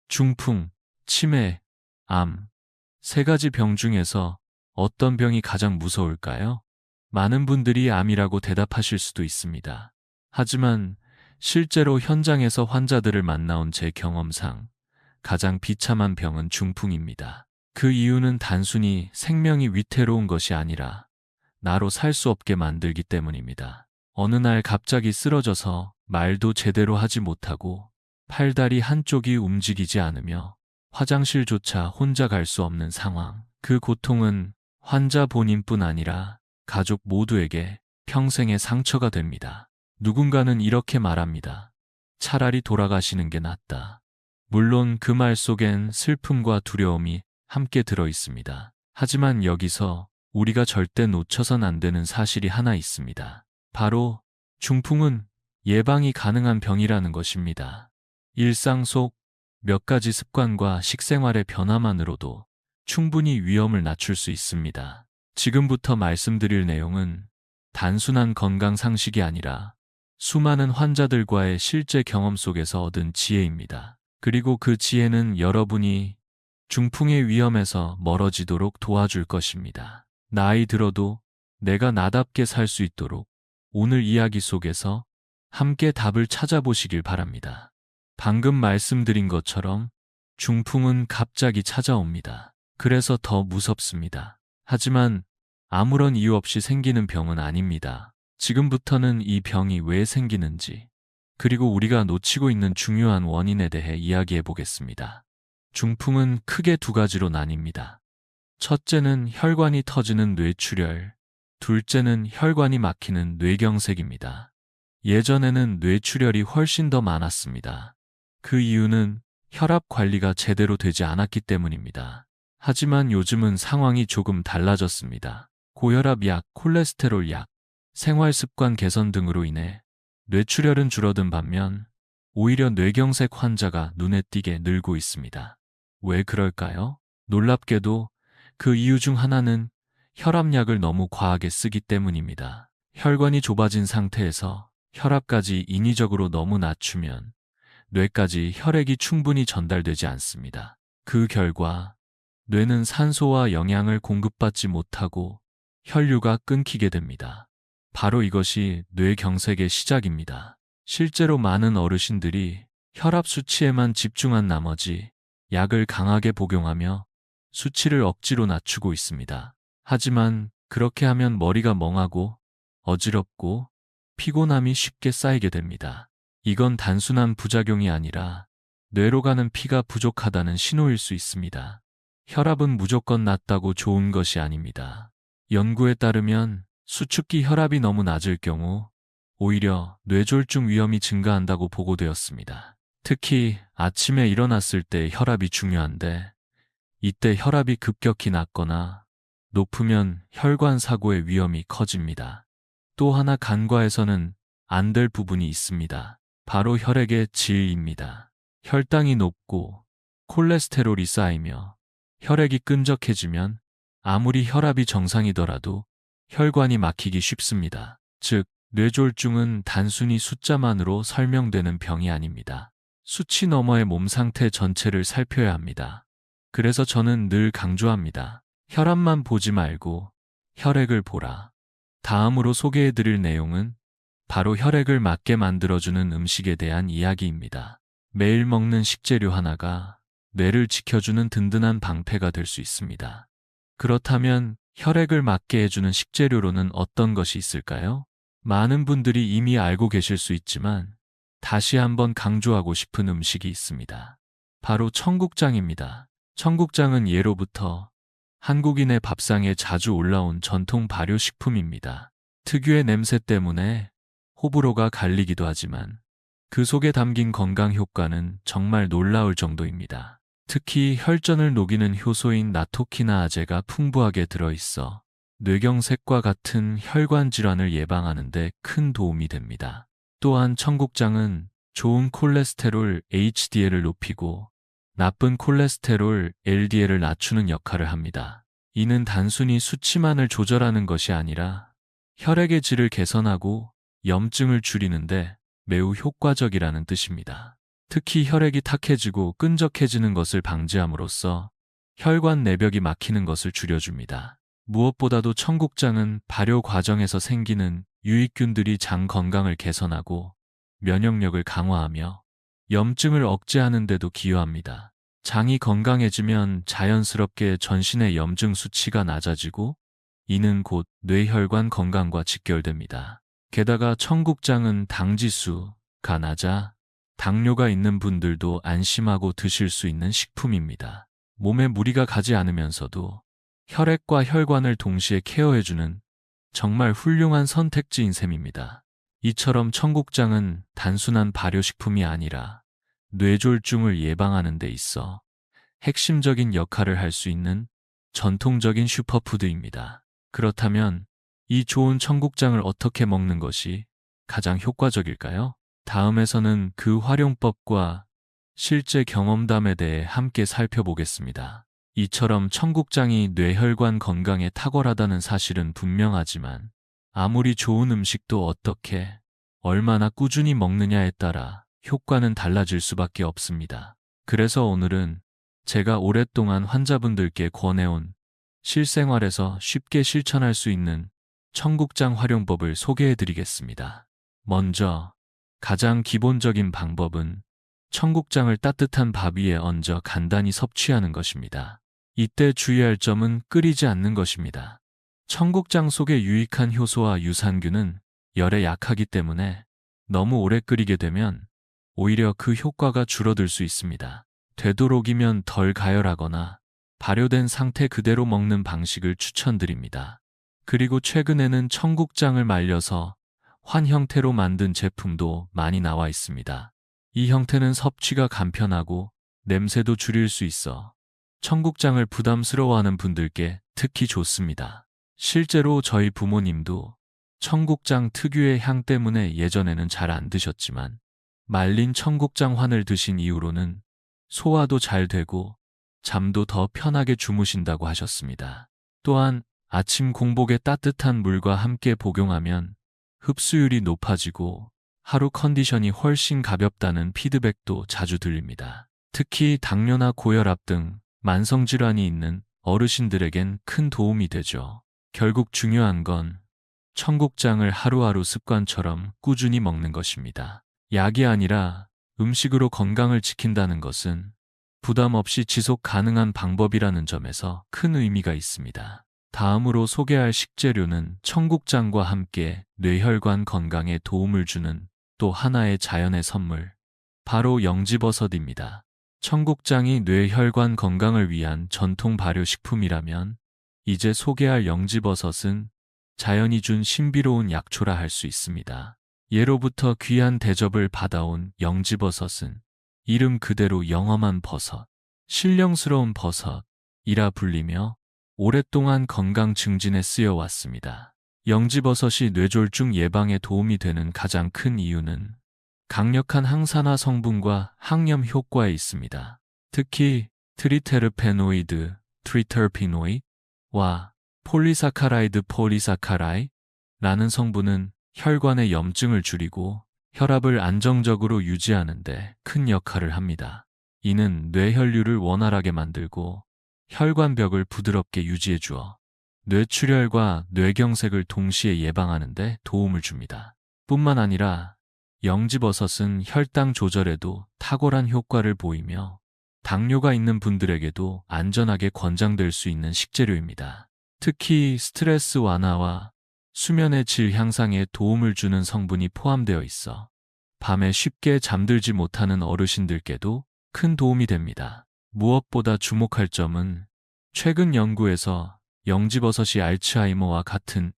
중풍, 치매, 암, 세 가지 병 중에서 어떤 병이 가장 무서울까요? 많은 분들이 암이라고 대답하실 수도 있습니다. 하지만 실제로 현장에서 환자들을 만나온 제 경험상 가장 비참한 병은 중풍입니다. 그 이유는 단순히 생명이 위태로운 것이 아니라 나로 살 수 없게 만들기 때문입니다. 어느 날 갑자기 쓰러져서 말도 제대로 하지 못하고 팔다리 한쪽이 움직이지 않으며 화장실조차 혼자 갈 수 없는 상황. 그 고통은 환자 본인뿐 아니라 가족 모두에게 평생의 상처가 됩니다. 누군가는 이렇게 말합니다. 차라리 돌아가시는 게 낫다. 물론 그 말 속엔 슬픔과 두려움이 함께 들어 있습니다. 하지만 여기서 우리가 절대 놓쳐선 안 되는 사실이 하나 있습니다. 바로 중풍은 예방이 가능한 병이라는 것입니다. 일상 속 몇 가지 습관과 식생활의 변화만으로도 충분히 위험을 낮출 수 있습니다. 지금부터 말씀드릴 내용은 단순한 건강 상식이 아니라 수많은 환자들과의 실제 경험 속에서 얻은 지혜입니다. 그리고 그 지혜는 여러분이 중풍의 위험에서 멀어지도록 도와줄 것입니다. 나이 들어도 내가 나답게 살 수 있도록 오늘 이야기 속에서 함께 답을 찾아보시길 바랍니다. 방금 말씀드린 것처럼 중풍은 갑자기 찾아옵니다. 그래서 더 무섭습니다. 하지만 아무런 이유 없이 생기는 병은 아닙니다. 지금부터는 이 병이 왜 생기는지, 그리고 우리가 놓치고 있는 중요한 원인에 대해 이야기해 보겠습니다. 중풍은 크게 두 가지로 나뉩니다. 첫째는 혈관이 터지는 뇌출혈, 둘째는 혈관이 막히는 뇌경색입니다. 예전에는 뇌출혈이 훨씬 더 많았습니다. 그 이유는 혈압 관리가 제대로 되지 않았기 때문입니다. 하지만 요즘은 상황이 조금 달라졌습니다. 고혈압 약, 콜레스테롤 약, 생활습관 개선 등으로 인해 뇌출혈은 줄어든 반면 오히려 뇌경색 환자가 눈에 띄게 늘고 있습니다. 왜 그럴까요? 놀랍게도 그 이유 중 하나는 혈압약을 너무 과하게 쓰기 때문입니다. 혈관이 좁아진 상태에서 혈압까지 인위적으로 너무 낮추면 뇌까지 혈액이 충분히 전달되지 않습니다. 그 결과 뇌는 산소와 영양을 공급받지 못하고 혈류가 끊기게 됩니다. 바로 이것이 뇌경색의 시작입니다. 실제로 많은 어르신들이 혈압 수치에만 집중한 나머지 약을 강하게 복용하며 수치를 억지로 낮추고 있습니다. 하지만 그렇게 하면 머리가 멍하고 어지럽고 피곤함이 쉽게 쌓이게 됩니다. 이건 단순한 부작용이 아니라 뇌로 가는 피가 부족하다는 신호일 수 있습니다. 혈압은 무조건 낮다고 좋은 것이 아닙니다. 연구에 따르면 수축기 혈압이 너무 낮을 경우 오히려 뇌졸중 위험이 증가한다고 보고되었습니다. 특히 아침에 일어났을 때 혈압이 중요한데 이때 혈압이 급격히 낮거나 높으면 혈관 사고의 위험이 커집니다. 또 하나 간과해서는 안 될 부분이 있습니다. 바로 혈액의 질입니다. 혈당이 높고 콜레스테롤이 쌓이며 혈액이 끈적해지면 아무리 혈압이 정상이더라도 혈관이 막히기 쉽습니다. 즉, 뇌졸중은 단순히 숫자만으로 설명되는 병이 아닙니다. 수치 너머의 몸 상태 전체를 살펴야 합니다. 그래서 저는 늘 강조합니다. 혈압만 보지 말고 혈액을 보라. 다음으로 소개해드릴 내용은 바로 혈액을 맞게 만들어주는 음식에 대한 이야기입니다. 매일 먹는 식재료 하나가 뇌를 지켜주는 든든한 방패가 될 수 있습니다. 그렇다면 혈액을 맞게 해주는 식재료로는 어떤 것이 있을까요? 많은 분들이 이미 알고 계실 수 있지만 다시 한번 강조하고 싶은 음식이 있습니다. 바로 청국장입니다. 청국장은 예로부터 한국인의 밥상에 자주 올라온 전통 발효식품입니다. 특유의 냄새 때문에 호불호가 갈리기도 하지만 그 속에 담긴 건강 효과는 정말 놀라울 정도입니다. 특히 혈전을 녹이는 효소인 나토키나아제가 풍부하게 들어있어 뇌경색과 같은 혈관 질환을 예방하는 데 큰 도움이 됩니다. 또한 청국장은 좋은 콜레스테롤 HDL을 높이고 나쁜 콜레스테롤 LDL을 낮추는 역할을 합니다. 이는 단순히 수치만을 조절하는 것이 아니라 혈액의 질을 개선하고 염증을 줄이는데 매우 효과적이라는 뜻입니다. 특히 혈액이 탁해지고 끈적해지는 것을 방지함으로써 혈관 내벽이 막히는 것을 줄여줍니다. 무엇보다도 청국장은 발효 과정에서 생기는 유익균들이 장 건강을 개선하고 면역력을 강화하며 염증을 억제하는 데도 기여합니다. 장이 건강해지면 자연스럽게 전신의 염증 수치가 낮아지고 이는 곧 뇌혈관 건강과 직결됩니다. 게다가 청국장은 당지수가 낮아 당뇨가 있는 분들도 안심하고 드실 수 있는 식품입니다. 몸에 무리가 가지 않으면서도 혈액과 혈관을 동시에 케어해주는 정말 훌륭한 선택지인 셈입니다. 이처럼 청국장은 단순한 발효식품이 아니라 뇌졸중을 예방하는 데 있어 핵심적인 역할을 할 수 있는 전통적인 슈퍼푸드입니다. 그렇다면 이 좋은 청국장을 어떻게 먹는 것이 가장 효과적일까요? 다음에서는 그 활용법과 실제 경험담에 대해 함께 살펴보겠습니다. 이처럼 청국장이 뇌혈관 건강에 탁월하다는 사실은 분명하지만 아무리 좋은 음식도 어떻게, 얼마나 꾸준히 먹느냐에 따라 효과는 달라질 수밖에 없습니다. 그래서 오늘은 제가 오랫동안 환자분들께 권해온 실생활에서 쉽게 실천할 수 있는 청국장 활용법을 소개해 드리겠습니다. 먼저 가장 기본적인 방법은 청국장을 따뜻한 밥 위에 얹어 간단히 섭취하는 것입니다. 이때 주의할 점은 끓이지 않는 것입니다. 청국장 속의 유익한 효소와 유산균은 열에 약하기 때문에 너무 오래 끓이게 되면 오히려 그 효과가 줄어들 수 있습니다. 되도록이면 덜 가열하거나 발효된 상태 그대로 먹는 방식을 추천드립니다. 그리고 최근에는 청국장을 말려서 환 형태로 만든 제품도 많이 나와 있습니다. 이 형태는 섭취가 간편하고 냄새도 줄일 수 있어 청국장을 부담스러워하는 분들께 특히 좋습니다. 실제로 저희 부모님도 청국장 특유의 향 때문에 예전에는 잘 안 드셨지만 말린 청국장 환을 드신 이후로는 소화도 잘 되고 잠도 더 편하게 주무신다고 하셨습니다. 또한 아침 공복에 따뜻한 물과 함께 복용하면 흡수율이 높아지고 하루 컨디션이 훨씬 가볍다는 피드백도 자주 들립니다. 특히 당뇨나 고혈압 등 만성질환이 있는 어르신들에겐 큰 도움이 되죠. 결국 중요한 건 청국장을 하루하루 습관처럼 꾸준히 먹는 것입니다. 약이 아니라 음식으로 건강을 지킨다는 것은 부담 없이 지속 가능한 방법이라는 점에서 큰 의미가 있습니다. 다음으로 소개할 식재료는 청국장과 함께 뇌혈관 건강에 도움을 주는 또 하나의 자연의 선물, 바로 영지버섯입니다. 청국장이 뇌혈관 건강을 위한 전통 발효식품이라면 이제 소개할 영지버섯은 자연이 준 신비로운 약초라 할 수 있습니다. 예로부터 귀한 대접을 받아온 영지버섯은 이름 그대로 영험한 버섯, 신령스러운 버섯이라 불리며 오랫동안 건강 증진에 쓰여왔습니다. 영지버섯이 뇌졸중 예방에 도움이 되는 가장 큰 이유는 강력한 항산화 성분과 항염 효과에 있습니다. 특히 트리테르페노이드, 트리터피노이드와 폴리사카라이드라는 성분은 혈관의 염증을 줄이고 혈압을 안정적으로 유지하는 데 큰 역할을 합니다. 이는 뇌혈류를 원활하게 만들고 혈관벽을 부드럽게 유지해 주어 뇌출혈과 뇌경색을 동시에 예방하는 데 도움을 줍니다. 뿐만 아니라 영지버섯은 혈당 조절에도 탁월한 효과를 보이며 당뇨가 있는 분들에게도 안전하게 권장될 수 있는 식재료입니다. 특히 스트레스 완화와 수면의 질 향상에 도움을 주는 성분이 포함되어 있어 밤에 쉽게 잠들지 못하는 어르신들께도 큰 도움이 됩니다. 무엇보다 주목할 점은 최근 연구에서 영지버섯이 알츠하이머와 같은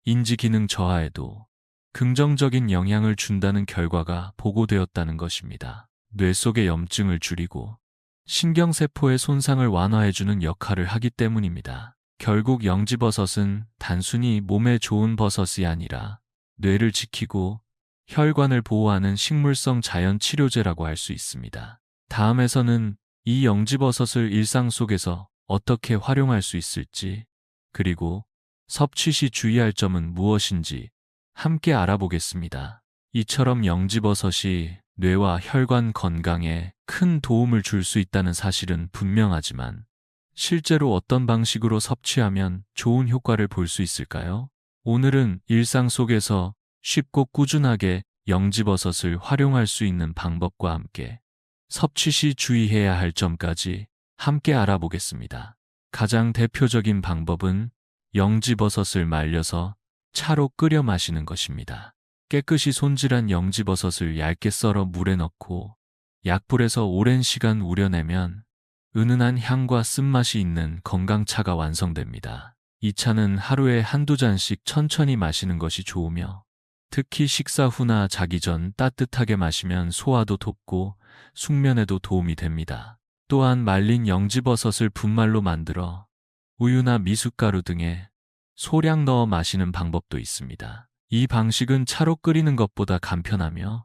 인지기능 저하에도 긍정적인 영향을 준다는 결과가 보고되었다는 것입니다. 뇌 속의 염증을 줄이고 신경세포의 손상을 완화해주는 역할을 하기 때문입니다. 결국 영지버섯은 단순히 몸에 좋은 버섯이 아니라 뇌를 지키고 혈관을 보호하는 식물성 자연 치료제라고 할 수 있습니다. 다음에서는 이 영지버섯을 일상 속에서 어떻게 활용할 수 있을지, 그리고 섭취 시 주의할 점은 무엇인지 함께 알아보겠습니다. 이처럼 영지버섯이 뇌와 혈관 건강에 큰 도움을 줄 수 있다는 사실은 분명하지만 실제로 어떤 방식으로 섭취하면 좋은 효과를 볼 수 있을까요? 오늘은 일상 속에서 쉽고 꾸준하게 영지버섯을 활용할 수 있는 방법과 함께 섭취 시 주의해야 할 점까지 함께 알아보겠습니다. 가장 대표적인 방법은 영지버섯을 말려서 차로 끓여 마시는 것입니다. 깨끗이 손질한 영지버섯을 얇게 썰어 물에 넣고 약불에서 오랜 시간 우려내면 은은한 향과 쓴맛이 있는 건강차가 완성됩니다. 이 차는 하루에 한두 잔씩 천천히 마시는 것이 좋으며 특히 식사 후나 자기 전 따뜻하게 마시면 소화도 돕고 숙면에도 도움이 됩니다. 또한 말린 영지버섯을 분말로 만들어 우유나 미숫가루 등에 소량 넣어 마시는 방법도 있습니다. 이 방식은 차로 끓이는 것보다 간편하며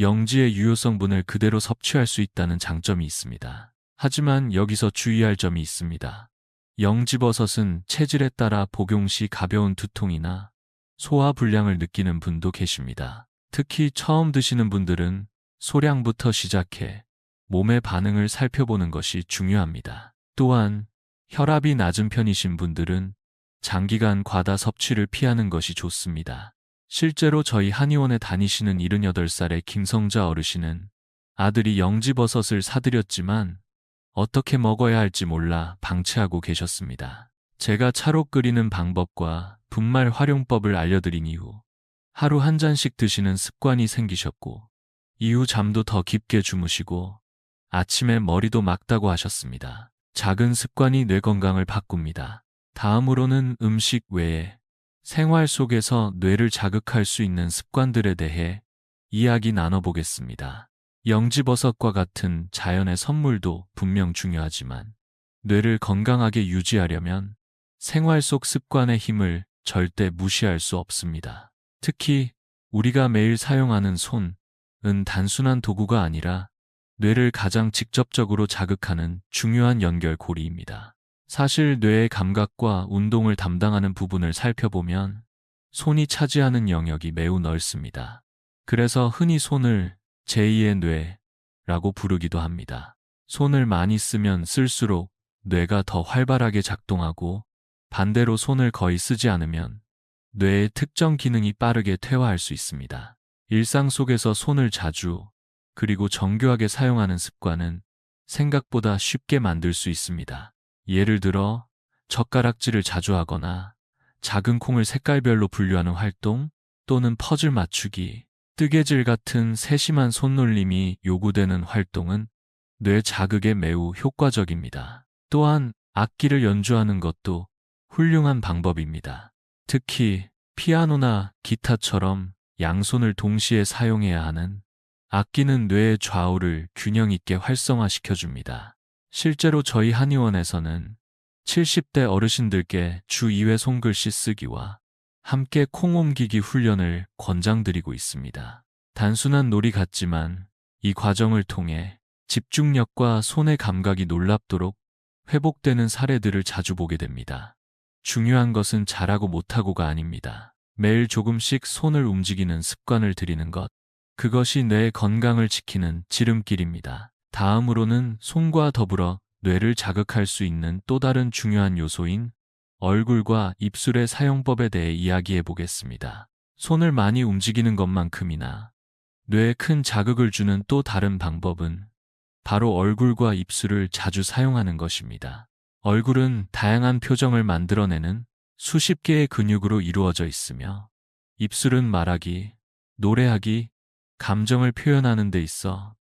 영지의 유효성분을 그대로 섭취할 수 있다는 장점이 있습니다. 하지만 여기서 주의할 점이 있습니다. 영지버섯은 체질에 따라 복용 시 가벼운 두통이나 소화 불량을 느끼는 분도 계십니다. 특히 처음 드시는 분들은 소량부터 시작해 몸의 반응을 살펴보는 것이 중요합니다. 또한 혈압이 낮은 편이신 분들은 장기간 과다 섭취를 피하는 것이 좋습니다. 실제로 저희 한의원에 다니시는 78살의 김성자 어르신은 아들이 영지버섯을 사드렸지만 어떻게 먹어야 할지 몰라 방치하고 계셨습니다. 제가 차로 끓이는 방법과 분말 활용법을 알려드린 이후 하루 한 잔씩 드시는 습관이 생기셨고 이후 잠도 더 깊게 주무시고 아침에 머리도 맑다고 하셨습니다. 작은 습관이 뇌 건강을 바꿉니다. 다음으로는 음식 외에 생활 속에서 뇌를 자극할 수 있는 습관들에 대해 이야기 나눠보겠습니다. 영지버섯과 같은 자연의 선물도 분명 중요하지만 뇌를 건강하게 유지하려면 생활 속 습관의 힘을 절대 무시할 수 없습니다. 특히 우리가 매일 사용하는 손은 단순한 도구가 아니라 뇌를 가장 직접적으로 자극하는 중요한 연결고리입니다. 사실 뇌의 감각과 운동을 담당하는 부분을 살펴보면 손이 차지하는 영역이 매우 넓습니다. 그래서 흔히 손을 제2의 뇌라고 부르기도 합니다. 손을 많이 쓰면 쓸수록 뇌가 더 활발하게 작동하고 반대로 손을 거의 쓰지 않으면 뇌의 특정 기능이 빠르게 퇴화할 수 있습니다. 일상 속에서 손을 자주 그리고 정교하게 사용하는 습관은 생각보다 쉽게 만들 수 있습니다. 예를 들어 젓가락질을 자주 하거나 작은 콩을 색깔별로 분류하는 활동 또는 퍼즐 맞추기, 뜨개질 같은 세심한 손놀림이 요구되는 활동은 뇌 자극에 매우 효과적입니다. 또한 악기를 연주하는 것도 훌륭한 방법입니다. 특히 피아노나 기타처럼 양손을 동시에 사용해야 하는 악기는 뇌의 좌우를 균형 있게 활성화시켜줍니다. 실제로 저희 한의원에서는 70대 어르신들께 주 2회 손글씨 쓰기와 함께 콩 옮기기 훈련을 권장드리고 있습니다. 단순한 놀이 같지만 이 과정을 통해 집중력과 손의 감각이 놀랍도록 회복되는 사례들을 자주 보게 됩니다. 중요한 것은 잘하고 못하고가 아닙니다. 매일 조금씩 손을 움직이는 습관을 들이는 것, 그것이 뇌의 건강을 지키는 지름길입니다. 다음으로는 손과 더불어 뇌를 자극할 수 있는 또 다른 중요한 요소인 얼굴과 입술의 사용법에 대해 이야기해 보겠습니다. 손을 많이 움직이는 것만큼이나 뇌에 큰 자극을 주는 또 다른 방법은 바로 얼굴과 입술을 자주 사용하는 것입니다. 얼굴은 다양한 표정을 만들어내는 수십 개의 근육으로 이루어져 있으며 입술은 말하기, 노래하기, 감정을 표현하는 데 있어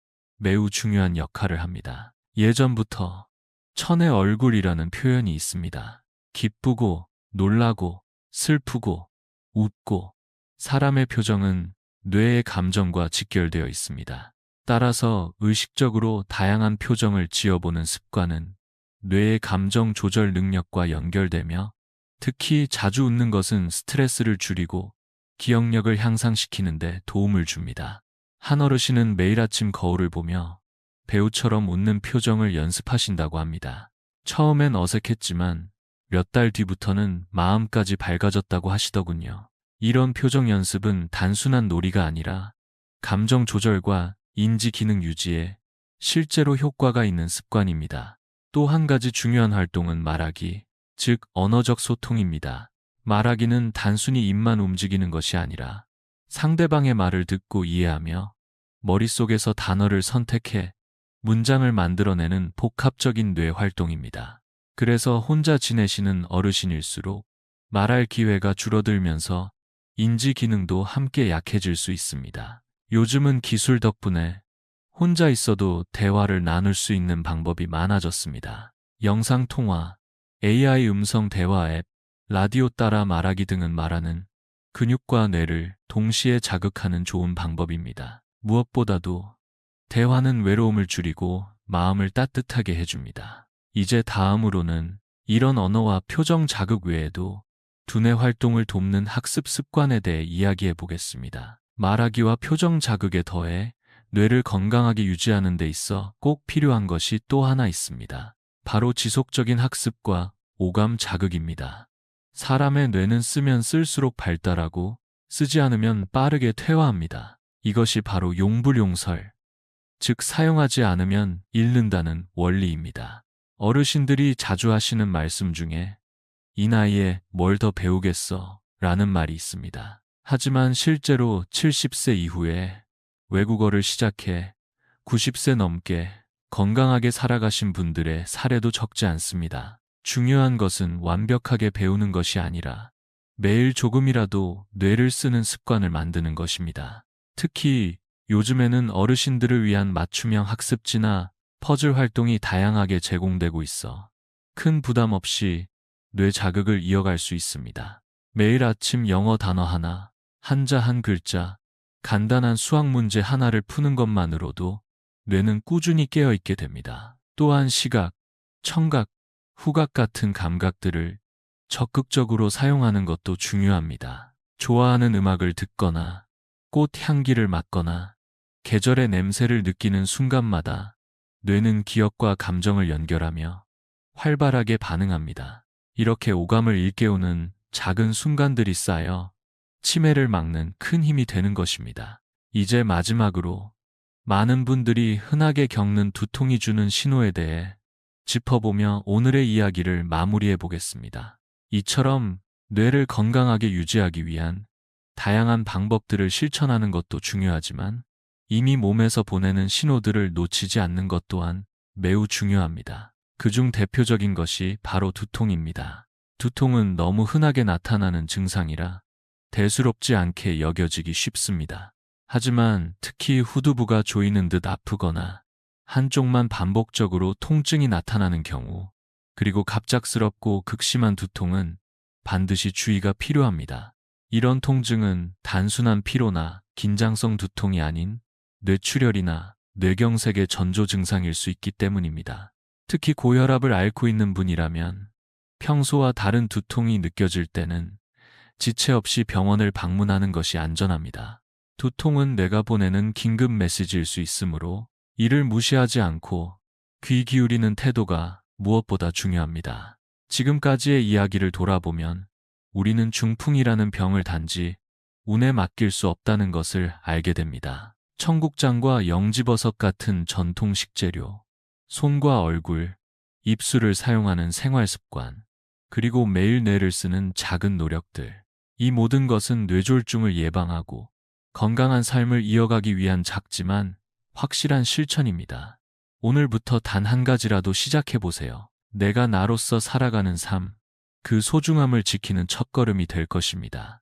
매우 중요한 역할을 합니다. 예전부터 천의 얼굴이라는 표현이 있습니다. 기쁘고, 놀라고, 슬프고, 웃고, 사람의 표정은 뇌의 감정과 직결되어 있습니다. 따라서 의식적으로 다양한 표정을 지어보는 습관은 뇌의 감정 조절 능력과 연결되며 특히 자주 웃는 것은 스트레스를 줄이고 기억력을 향상시키는 데 도움을 줍니다. 한 어르신은 매일 아침 거울을 보며 배우처럼 웃는 표정을 연습하신다고 합니다. 처음엔 어색했지만 몇 달 뒤부터는 마음까지 밝아졌다고 하시더군요. 이런 표정 연습은 단순한 놀이가 아니라 감정 조절과 인지 기능 유지에 실제로 효과가 있는 습관입니다. 또 한 가지 중요한 활동은 말하기, 즉 언어적 소통입니다. 말하기는 단순히 입만 움직이는 것이 아니라 상대방의 말을 듣고 이해하며 머릿속에서 단어를 선택해 문장을 만들어내는 복합적인 뇌 활동입니다. 그래서 혼자 지내시는 어르신일수록 말할 기회가 줄어들면서 인지 기능도 함께 약해질 수 있습니다. 요즘은 기술 덕분에 혼자 있어도 대화를 나눌 수 있는 방법이 많아졌습니다. 영상통화, AI 음성 대화 앱, 라디오 따라 말하기 등은 말하는 근육과 뇌를 동시에 자극하는 좋은 방법입니다. 무엇보다도 대화는 외로움을 줄이고 마음을 따뜻하게 해줍니다. 이제 다음으로는 이런 언어와 표정 자극 외에도 두뇌 활동을 돕는 학습 습관에 대해 이야기해 보겠습니다. 말하기와 표정 자극에 더해 뇌를 건강하게 유지하는 데 있어 꼭 필요한 것이 또 하나 있습니다. 바로 지속적인 학습과 오감 자극입니다. 사람의 뇌는 쓰면 쓸수록 발달하고 쓰지 않으면 빠르게 퇴화합니다. 이것이 바로 용불용설, 즉 사용하지 않으면 잃는다는 원리입니다. 어르신들이 자주 하시는 말씀 중에 이 나이에 뭘 더 배우겠어 라는 말이 있습니다. 하지만 실제로 70세 이후에 외국어를 시작해 90세 넘게 건강하게 살아가신 분들의 사례도 적지 않습니다. 중요한 것은 완벽하게 배우는 것이 아니라 매일 조금이라도 뇌를 쓰는 습관을 만드는 것입니다. 특히 요즘에는 어르신들을 위한 맞춤형 학습지나 퍼즐 활동이 다양하게 제공되고 있어 큰 부담 없이 뇌 자극을 이어갈 수 있습니다. 매일 아침 영어 단어 하나, 한자 한 글자, 간단한 수학 문제 하나를 푸는 것만으로도 뇌는 꾸준히 깨어있게 됩니다. 또한 시각, 청각, 후각 같은 감각들을 적극적으로 사용하는 것도 중요합니다. 좋아하는 음악을 듣거나 꽃 향기를 맡거나 계절의 냄새를 느끼는 순간마다 뇌는 기억과 감정을 연결하며 활발하게 반응합니다. 이렇게 오감을 일깨우는 작은 순간들이 쌓여 치매를 막는 큰 힘이 되는 것입니다. 이제 마지막으로 많은 분들이 흔하게 겪는 두통이 주는 신호에 대해 짚어보며 오늘의 이야기를 마무리해 보겠습니다. 이처럼 뇌를 건강하게 유지하기 위한 다양한 방법들을 실천하는 것도 중요하지만 이미 몸에서 보내는 신호들을 놓치지 않는 것 또한 매우 중요합니다. 그중 대표적인 것이 바로 두통입니다. 두통은 너무 흔하게 나타나는 증상이라 대수롭지 않게 여겨지기 쉽습니다. 하지만 특히 후두부가 조이는 듯 아프거나 한쪽만 반복적으로 통증이 나타나는 경우, 그리고 갑작스럽고 극심한 두통은 반드시 주의가 필요합니다. 이런 통증은 단순한 피로나 긴장성 두통이 아닌 뇌출혈이나 뇌경색의 전조 증상일 수 있기 때문입니다. 특히 고혈압을 앓고 있는 분이라면 평소와 다른 두통이 느껴질 때는 지체 없이 병원을 방문하는 것이 안전합니다. 두통은 뇌가 보내는 긴급 메시지일 수 있으므로 이를 무시하지 않고 귀 기울이는 태도가 무엇보다 중요합니다. 지금까지의 이야기를 돌아보면 우리는 중풍이라는 병을 단지 운에 맡길 수 없다는 것을 알게 됩니다. 청국장과 영지버섯 같은 전통 식재료, 손과 얼굴, 입술을 사용하는 생활 습관, 그리고 매일 뇌를 쓰는 작은 노력들, 이 모든 것은 뇌졸중을 예방하고 건강한 삶을 이어가기 위한 작지만 확실한 실천입니다. 오늘부터 단 한 가지라도 시작해보세요. 내가 나로서 살아가는 삶, 그 소중함을 지키는 첫걸음이 될 것입니다.